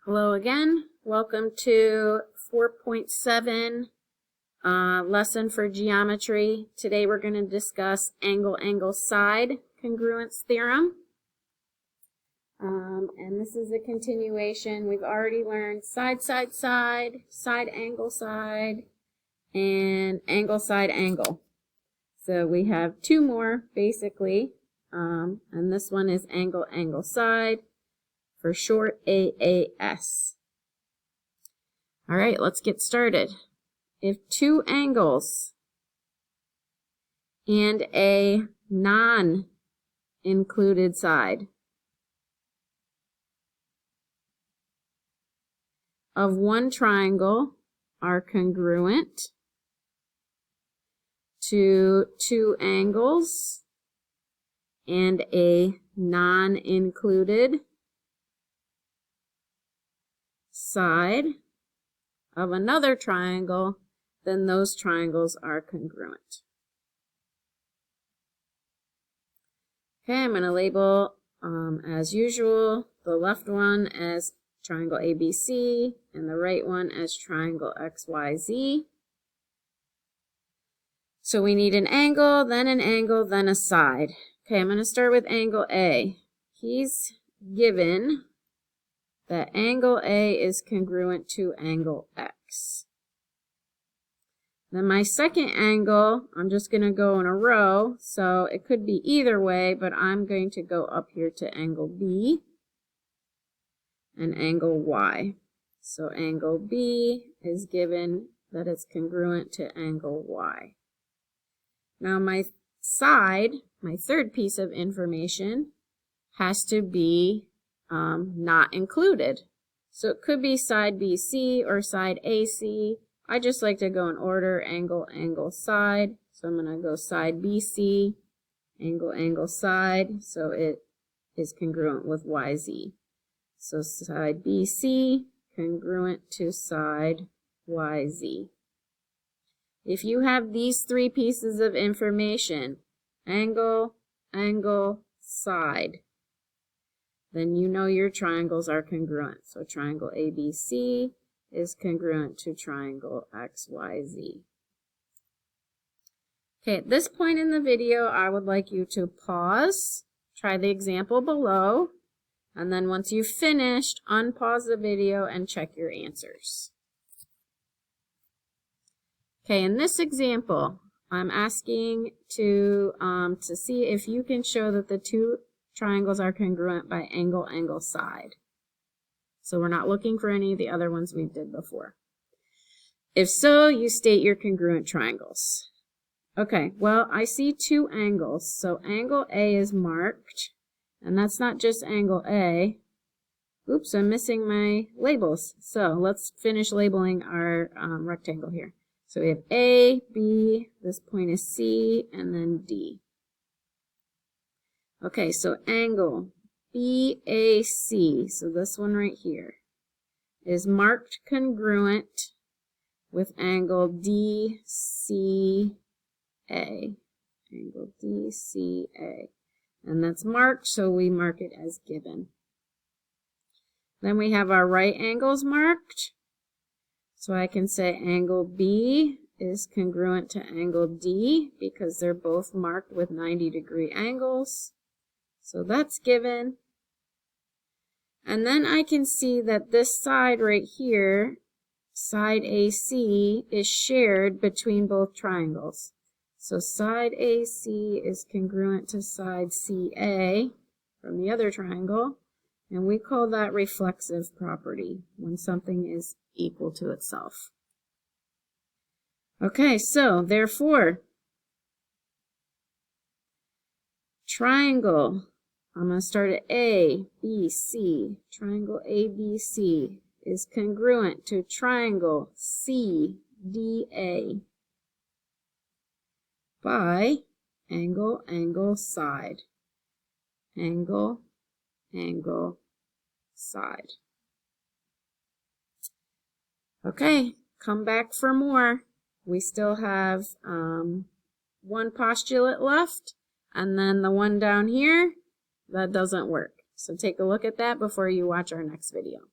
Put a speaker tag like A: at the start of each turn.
A: Hello again. Welcome to 4.7 lesson for geometry. Today we're going to discuss angle-angle-side congruence theorem. And this is a continuation. We've already learned side, side, side, side, angle, side, and angle, side, angle. So we have two more basically. And this one is angle, angle, side. For short, AAS. All right, let's get started. If two angles and a non-included side of one triangle are congruent to two angles and a non-included side of another triangle, then those triangles are congruent. Okay, I'm going to label, as usual, the left one as triangle ABC and the right one as triangle XYZ. So we need an angle, then a side. Okay, I'm going to start with angle A. He's given that angle A is congruent to angle X. Then my second angle, I'm just going to go in a row, so it could be either way, but I'm going to go up here to angle B and angle Y. So angle B is given that it's congruent to angle Y. Now my side, my third piece of information, has to be not included. So it could be side BC or side AC. I just like to go in order, angle, angle, side. So I'm going to go side BC, angle, angle, side. So it is congruent with YZ. So side BC congruent to side YZ. If you have these three pieces of information, angle, angle, side, then you know your triangles are congruent. So triangle ABC is congruent to triangle XYZ. Okay, at this point in the video, I would like you to pause, try the example below, and then once you've finished, unpause the video and check your answers. Okay, in this example, I'm asking to see if you can show that the two triangles are congruent by angle, angle, side. So we're not looking for any of the other ones we did before. If so, you state your congruent triangles. Okay, well, I see two angles. So angle A is marked, and that's not just angle A. Oops, I'm missing my labels. So let's finish labeling our rectangle here. So we have A, B, this point is C, and then D. Okay, so angle BAC, so this one right here, is marked congruent with angle DCA. Angle DCA. And that's marked, so we mark it as given. Then we have our right angles marked. So I can say angle B is congruent to angle D because they're both marked with 90-degree angles. So that's given. And then I can see that this side right here, side AC, is shared between both triangles. So side AC is congruent to side CA from the other triangle, and we call that reflexive property when something is equal to itself. Okay, so therefore, triangle, I'm going to start at A, B, C. Triangle ABC is congruent to triangle CDA by angle, angle, side. Angle, angle, side. Okay, come back for more. We still have one postulate left, and then the one down here, that doesn't work. So take a look at that before you watch our next video.